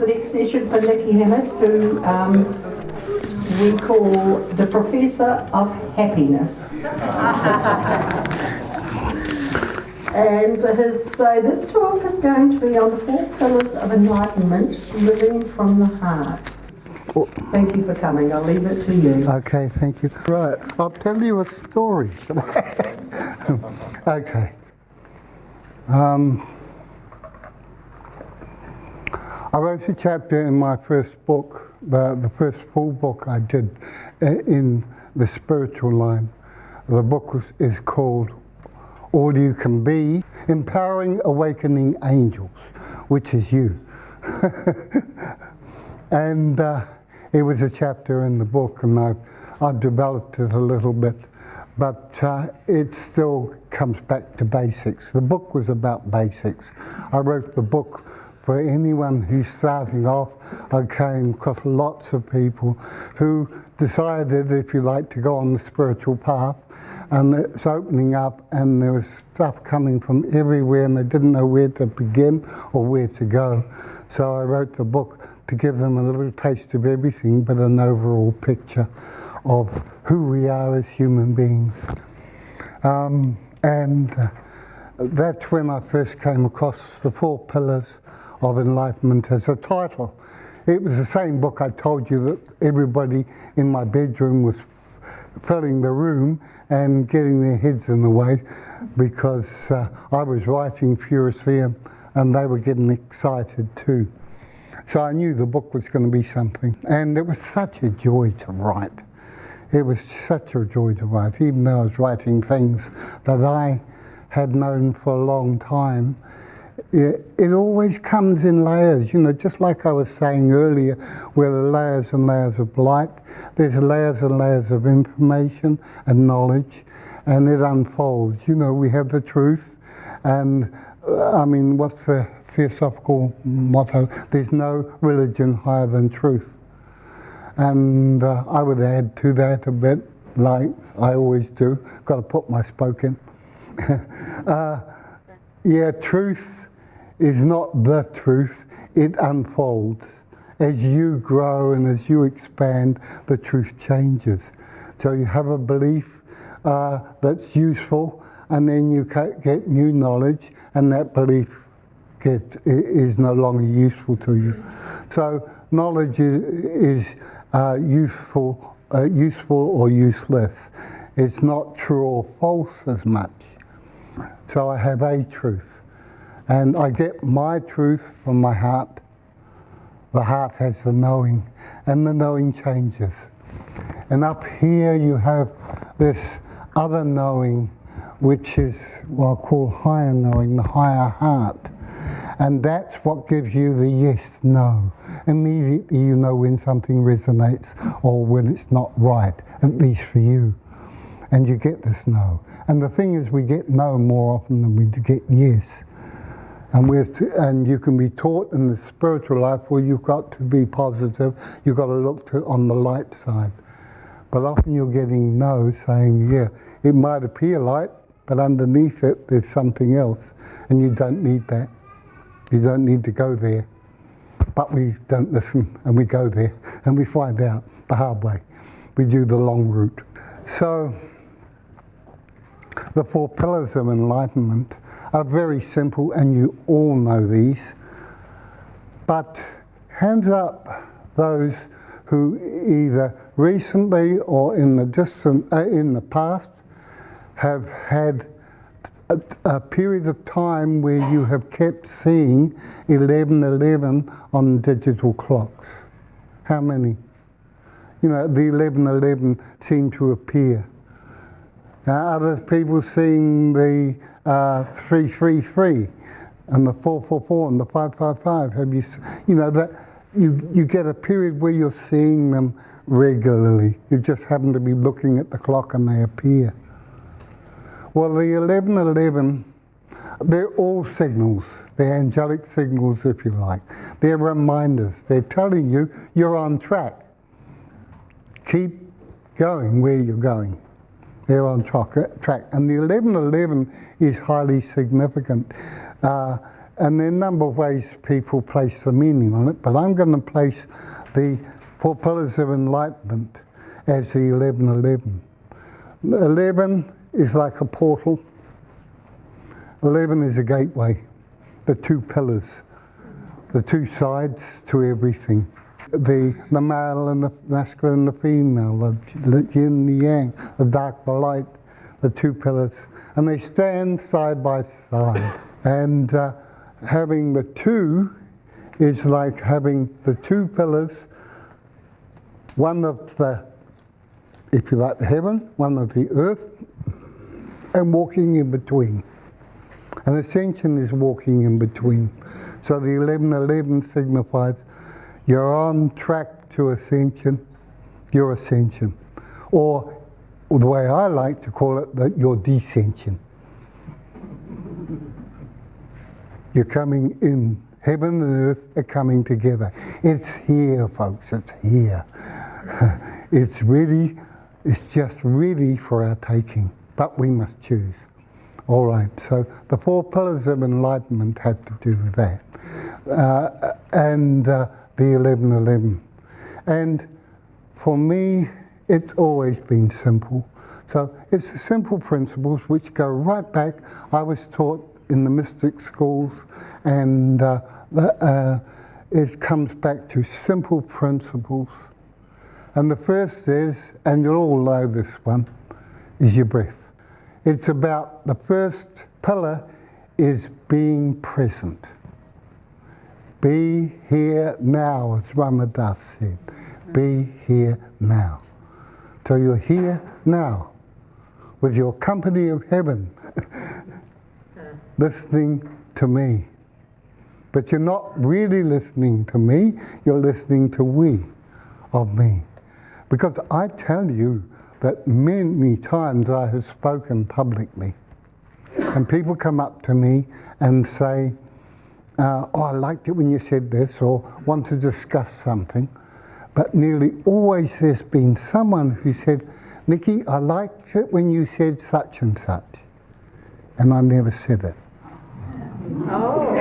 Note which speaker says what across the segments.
Speaker 1: the next session for Nicky Hamid, who we call the Professor of Happiness. And this talk is going to be on the 4 pillars of enlightenment, living from the heart. Thank you for coming. I'll leave it to you.
Speaker 2: Okay, thank you. Right, I'll tell you a story. Okay. I wrote a chapter in my first book, the first full book I did in the spiritual line. The book is called All You Can Be, Empowering Awakening Angels, which is you. And it was a chapter in the book, and I've developed it a little bit, but it still comes back to basics. The book was about basics. I wrote the book for anyone who's starting off. I came across lots of people who decided, if you like, to go on the spiritual path, and it's opening up, and there was stuff coming from everywhere, and they didn't know where to begin or where to go. So I wrote the book to give them a little taste of everything, but an overall picture of who we are as human beings. That's when I first came across the 4 pillars of enlightenment as a title. It was the same book I told you that everybody in my bedroom was filling the room and getting their heads in the way, because I was writing furiously and they were getting excited too. So I knew the book was going to be something, and it was such a joy to write. It was such a joy to write, even though I was writing things that I had known for a long time. It always comes in layers, you know, just like I was saying earlier, where there are layers and layers of light, there's layers and layers of information and knowledge, and it unfolds. You know, we have the truth, and I mean, what's the theosophical motto? There's no religion higher than truth. And I would add to that a bit, like I always do, got to put my spoke in. Yeah, truth is not the truth, it unfolds. As you grow and as you expand, the truth changes. So you have a belief that's useful, and then you get new knowledge, and that belief is no longer useful to you. So knowledge is useful or useless. It's not true or false as much. So I have a truth. And I get my truth from my heart. The heart has the knowing, and the knowing changes. And up here you have this other knowing, which is what I call higher knowing, the higher heart. And that's what gives you the yes, no. Immediately you know when something resonates or when it's not right, at least for you. And you get this no. And the thing is, we get no more often than we get yes. And you can be taught in the spiritual life where you've got to be positive, you've got to look on the light side. But often you're getting no, saying, yeah, it might appear light, but underneath it there's something else, and you don't need that. You don't need to go there. But we don't listen, and we go there, and we find out the hard way. We do the long route. So the 4 pillars of enlightenment are very simple, and you all know these. But hands up those who either recently or in the past have had a period of time where you have kept seeing 11:11 on digital clocks. How many? You know, the 11:11 seem to appear. Other people seeing the 333 and the 444 and the 555. Have you know that you get a period where you're seeing them regularly. You just happen to be looking at the clock and they appear. Well, the 11:11, they're all signals. They're angelic signals, if you like. They're reminders. They're telling you you're on track. Keep going where you're going. They're on track. And the 11:11 is highly significant. And there are a number of ways people place the meaning on it, but I'm going to place the 4 pillars of enlightenment as the 1111. 11 is like a portal. 11 is a gateway, the 2 pillars, the 2 sides to everything. The male and the masculine and the female, the yin and the yang, the dark, the light, the 2 pillars. And they stand side by side. And having the 2 is like having the 2 pillars, one of the, if you like, the heaven, one of the earth, and walking in between. And ascension is walking in between. So the 1111 signifies you're on track to ascension, your ascension. Or the way I like to call it, that your descension. You're coming in. Heaven and earth are coming together. It's here, folks, it's here. It's ready, it's just ready for our taking, but we must choose. All right, so the 4 pillars of enlightenment had to do with that. And the 1111. And for me, it's always been simple. So it's the simple principles which go right back. I was taught in the mystic schools, and it comes back to simple principles. And the first is, and you'll all know this one, is your breath. It's about, the first pillar is being present. Be here now, as Ramadas said. Be here now. So you're here now, with your company of heaven, listening to me. But you're not really listening to me, you're listening to we of me. Because I tell you that many times I have spoken publicly, and people come up to me and say, oh, I liked it when you said this, or want to discuss something. But nearly always there's been someone who said, Nicky, I liked it when you said such and such. And I never said it. Oh.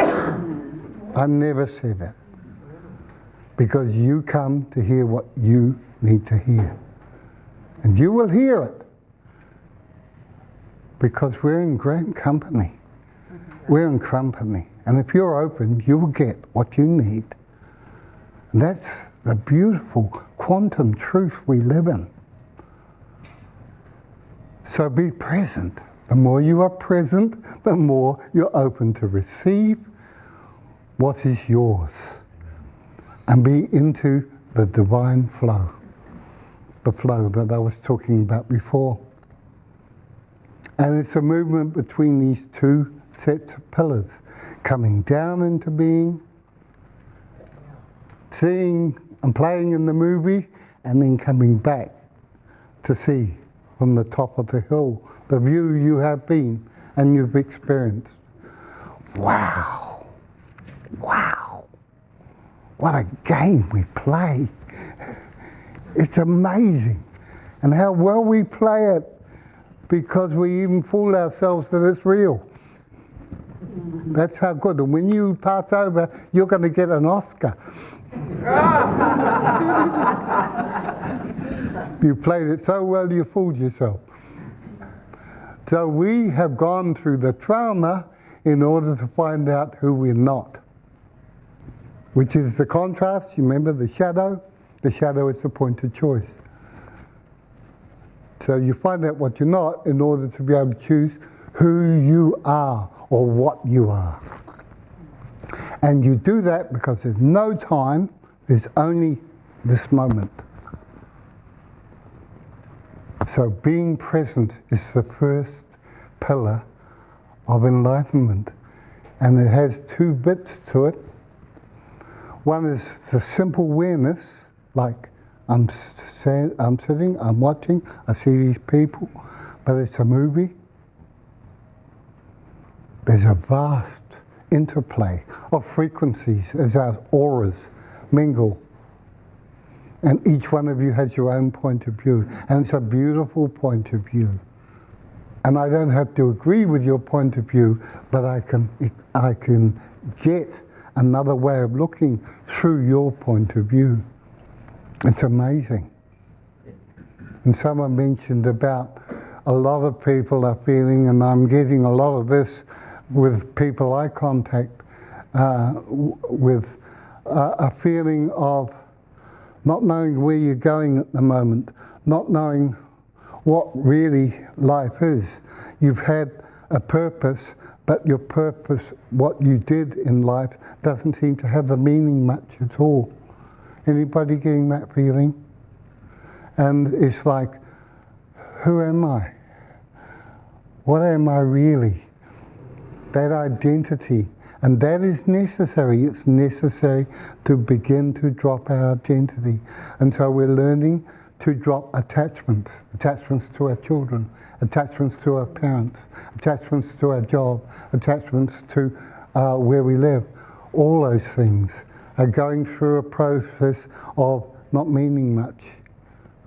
Speaker 2: I never said it. Because you come to hear what you need to hear. And you will hear it. Because we're in great company. We're in company. And if you're open, you will get what you need. And that's the beautiful quantum truth we live in. So be present. The more you are present, the more you're open to receive what is yours. And be into the divine flow. The flow that I was talking about before. And it's a movement between these 2 sets of pillars. Coming down into being, seeing and playing in the movie, and then coming back to see from the top of the hill the view you have been and you've experienced. Wow! Wow! What a game we play! It's amazing. And how well we play it, because we even fool ourselves that it's real. That's how good. And when you pass over, you're going to get an Oscar. You played it so well, you fooled yourself. So we have gone through the trauma in order to find out who we're not. Which is the contrast, you remember the shadow? The shadow is the point of choice. So you find out what you're not in order to be able to choose who you are or what you are. And you do that because there's no time, there's only this moment. So being present is the first pillar of enlightenment. And it has 2 bits to it. One is the simple awareness, like I'm sitting, I'm watching, I see these people, but it's a movie. There's a vast interplay of frequencies as our auras mingle. And each one of you has your own point of view. And it's a beautiful point of view. And I don't have to agree with your point of view, but I can get another way of looking through your point of view. It's amazing. And someone mentioned about a lot of people are feeling, and I'm getting a lot of this with people I contact, with a feeling of not knowing where you're going at the moment, not knowing what really life is. You've had a purpose, but your purpose, what you did in life, doesn't seem to have the meaning much at all. Anybody getting that feeling? And it's like, who am I? What am I really? That identity. And that is necessary. It's necessary to begin to drop our identity. And so we're learning to drop attachments. Attachments to our children, attachments to our parents, attachments to our job, attachments to where we live. All those things are going through a process of not meaning much,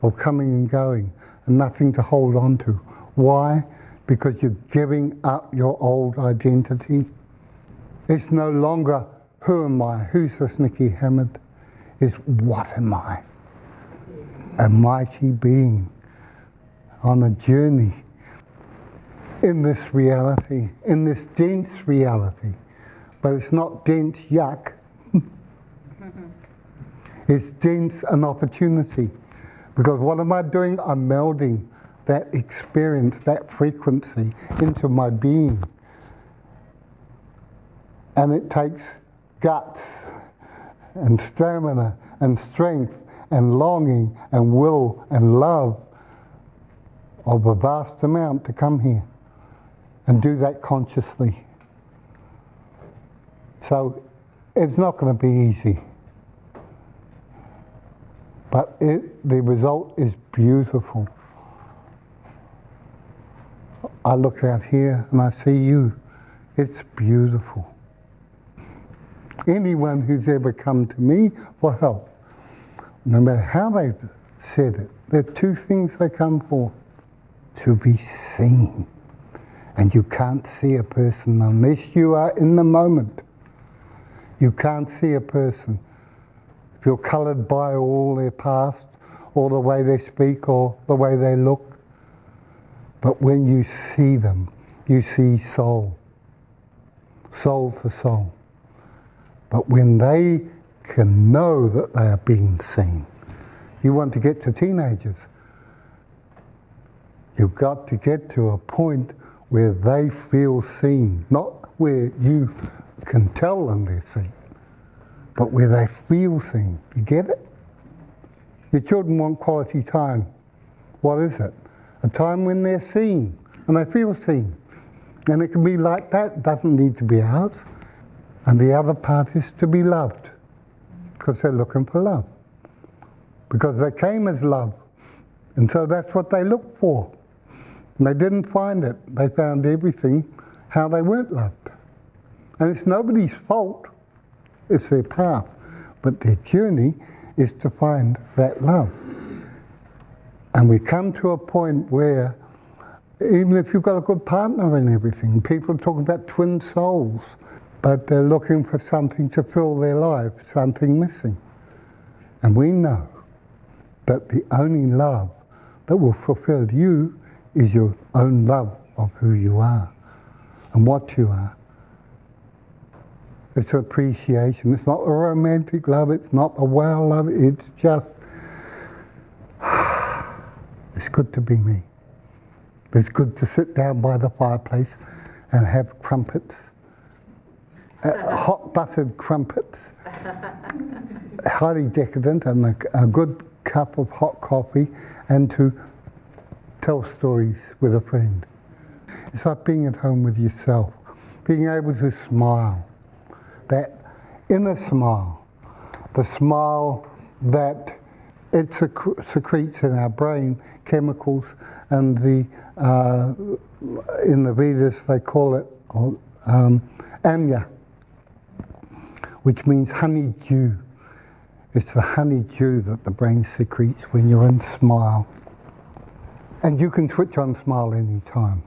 Speaker 2: of coming and going, and nothing to hold on to. Why? Because you're giving up your old identity. It's no longer, who am I? Who's this Nicky Hamid? It's, what am I? A mighty being on a journey in this reality, in this dense reality. But it's not dense yuck. It's dense an opportunity. Because what am I doing? I'm melding that experience, that frequency into my being. And it takes guts and stamina and strength and longing and will and love of a vast amount to come here and do that consciously. So it's not going to be easy. But the result is beautiful. I look out here and I see you. It's beautiful. Anyone who's ever come to me for help, no matter how they've said it, there are two things they come for. To be seen. And you can't see a person unless you are in the moment. You can't see a person if you're coloured by all their past, or the way they speak, or the way they look. But when you see them, you see soul. Soul to soul. But when they can know that they are being seen, you want to get to teenagers. You've got to get to a point where they feel seen, not where you can tell them they're seen, but where they feel seen. You get it? Your children want quality time. What is it? A time when they're seen and they feel seen. And it can be like that. It doesn't need to be ours. And the other part is to be loved, because they're looking for love. Because they came as love. And so that's what they looked for. And they didn't find it. They found everything how they weren't loved. And it's nobody's fault. It's their path. But their journey is to find that love. And we come to a point where, even if you've got a good partner and everything, people talk about twin souls, but they're looking for something to fill their life, something missing. And we know that the only love that will fulfill you is your own love of who you are and what you are. It's appreciation. It's not a romantic love. It's not a wow love. It's just, it's good to be me. It's good to sit down by the fireplace and have crumpets, hot buttered crumpets, highly decadent, and a good cup of hot coffee, and to tell stories with a friend. It's like being at home with yourself, being able to smile, that inner smile, the smile that it secretes in our brain, chemicals, and in the Vedas they call it amya, which means honeydew. It's the honeydew that the brain secretes when you're in smile. And you can switch on smile any time.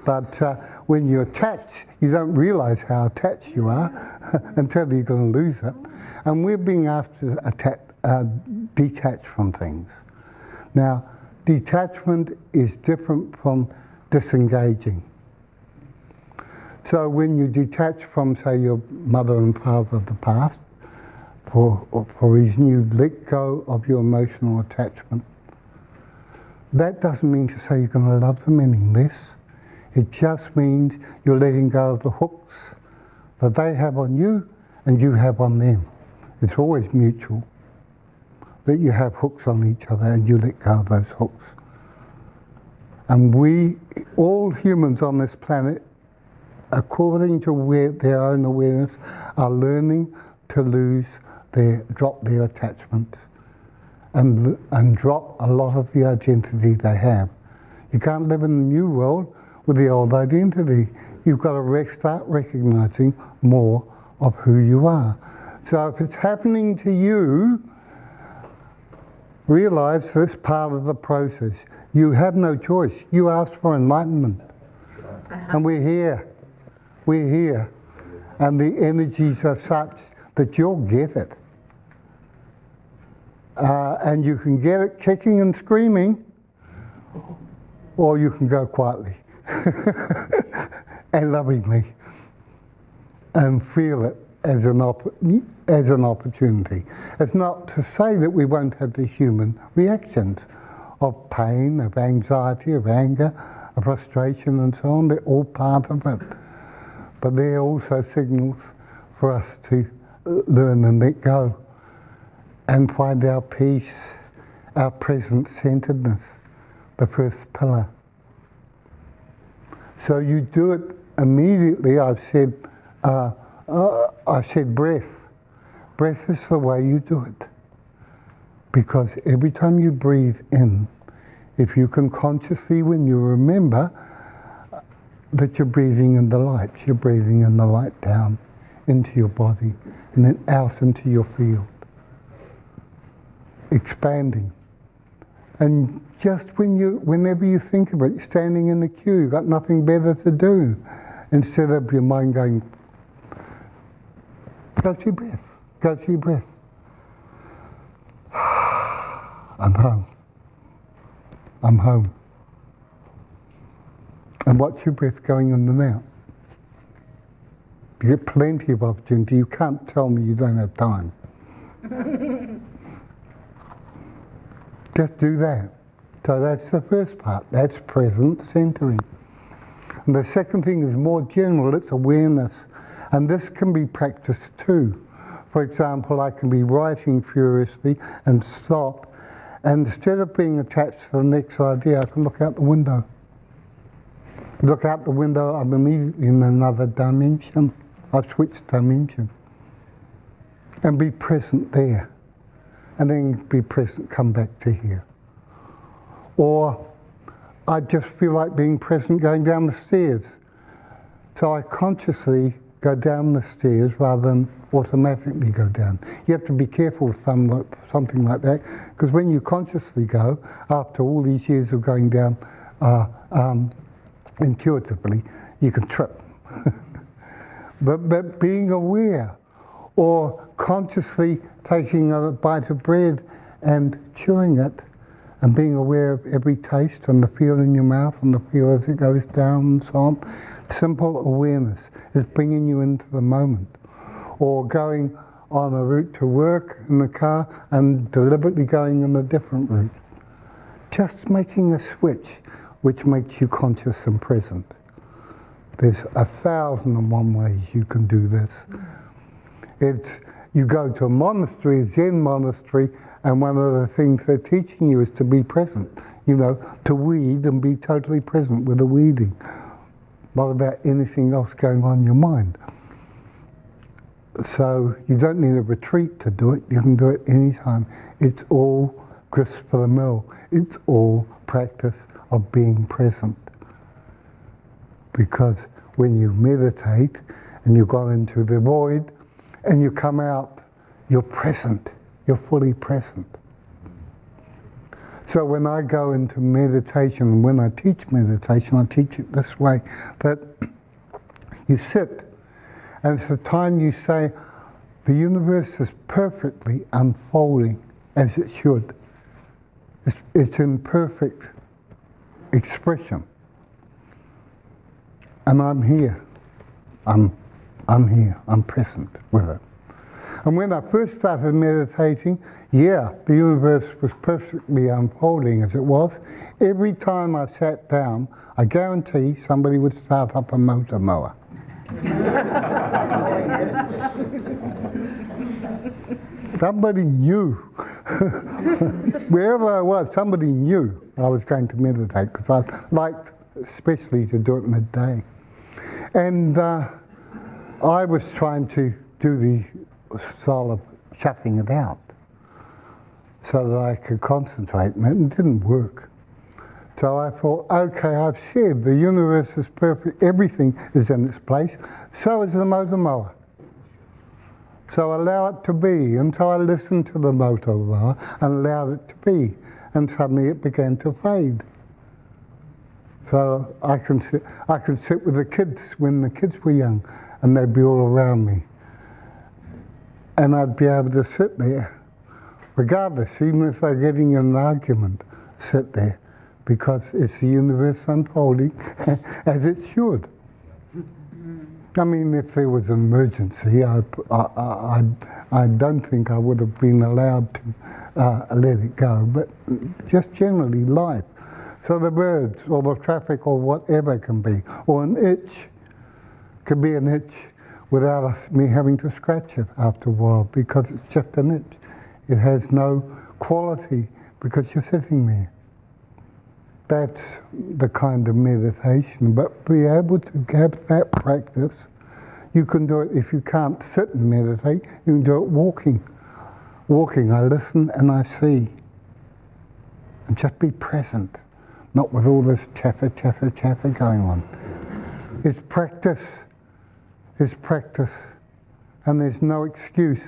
Speaker 2: But when you're attached, you don't realise how attached you are until you're going to lose it. And we're being asked to detach from things. Now, detachment is different from disengaging. So when you detach from, say, your mother and father of the past, for reason you let go of your emotional attachment. That doesn't mean to say you're going to love them any less. It just means you're letting go of the hooks that they have on you and you have on them. It's always mutual, that you have hooks on each other and you let go of those hooks. And we, all humans on this planet, according to their own awareness, are learning to drop their attachments and drop a lot of the identity they have. You can't live in the new world with the old identity. You've got to start recognizing more of who you are. So if it's happening to you, realize that it's part of the process. You have no choice. You asked for enlightenment. And we're here. We're here. And the energies are such that you'll get it. And you can get it kicking and screaming, or you can go quietly and lovingly and feel it as an opportunity. It's not to say that we won't have the human reactions of pain, of anxiety, of anger, of frustration and so on. They're all part of it. But they're also signals for us to learn and let go and find our peace, our present-centeredness, the first pillar. So you do it immediately. I said breath. Breath is the way you do it. Because every time you breathe in, if you can consciously, when you remember that you're breathing in the light, you're breathing in the light down into your body and then out into your field. Expanding. And just whenever you think of it, you're standing in the queue, you've got nothing better to do. Instead of your mind going, go to your breath, go to your breath. I'm home. I'm home. And watch your breath going in and out. You get plenty of opportunity. You can't tell me you don't have time. Just do that. So that's the first part. That's present centering. And the second thing is more general. It's awareness. And this can be practiced too. For example, I can be writing furiously and stop. And instead of being attached to the next idea, I can look out the window. Look out the window, I'm immediately in another dimension. I've switched dimension. And be present there. And then be present, come back to here. Or I just feel like being present going down the stairs. So I consciously go down the stairs rather than automatically go down. You have to be careful with something like that, because when you consciously go, after all these years of going down intuitively, you can trip. but being aware, or consciously taking a bite of bread and chewing it, and being aware of every taste and the feel in your mouth and the feel as it goes down and so on. Simple awareness is bringing you into the moment. Or going on a route to work in the car and deliberately going on a different route. Just making a switch which makes you conscious and present. There's 1,001 ways you can do this. You go to a monastery, a Zen monastery, and one of the things they're teaching you is to be present. You know, to weed and be totally present with the weeding. Not about anything else going on in your mind. So you don't need a retreat to do it. You can do it anytime. It's all grist for the mill. It's all practice of being present. Because when you meditate and you've gone into the void and you come out, you're present. You're fully present. So when I go into meditation, when I teach meditation, I teach it this way, that you sit, and it's the time you say, the universe is perfectly unfolding as it should. It's in perfect expression. And I'm here. I'm here. I'm present with it. And when I first started meditating, yeah, the universe was perfectly unfolding as it was. Every time I sat down, I guarantee somebody would start up a motor mower. Somebody knew. Wherever I was, somebody knew I was going to meditate, because I liked especially to do it in the day. And I was trying to do the style of shutting it out so that I could concentrate, and it didn't work. So I thought, okay, I've said the universe is perfect, everything is in its place, so is the motor mower. So allow it to be, and so I listened to the motor mower and allowed it to be, and suddenly it began to fade. So I can sit with the kids when the kids were young, and they'd be all around me. And I'd be able to sit there, regardless, even if they're getting in an argument, sit there, because it's the universe unfolding as it should. I mean, if there was an emergency, I don't think I would have been allowed to let it go, but just generally life. So the birds, or the traffic, or whatever can be, or an itch, could be an itch without me having to scratch it after a while, because it's just an itch. It has no quality because you're sitting there. That's the kind of meditation, but be able to have that practice. You can do it if you can't sit and meditate, you can do it walking. Walking, I listen and I see. And just be present, not with all this chatter going on. It's practice. It's practice. And there's no excuse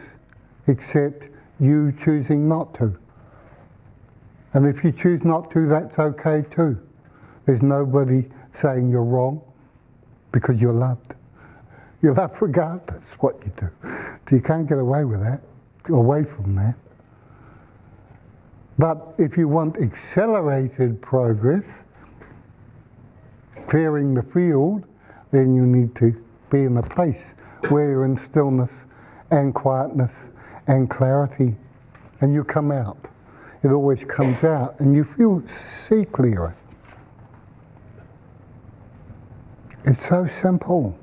Speaker 2: except you choosing not to. And if you choose not to, that's okay too. There's nobody saying you're wrong, because you're loved. You're loved regardless what you do. So you can't get away with that, away from that. But if you want accelerated progress, clearing the field, then you need to be in a place where you're in stillness and quietness and clarity, and you come out. It always comes out, and you see clearer. It's so simple.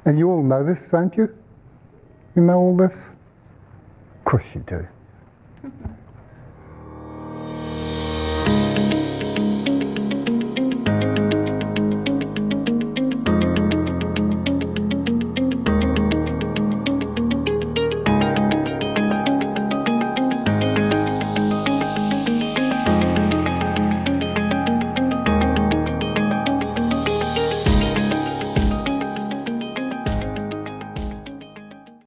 Speaker 2: And you all know this, don't you? You know all this? Of course you do.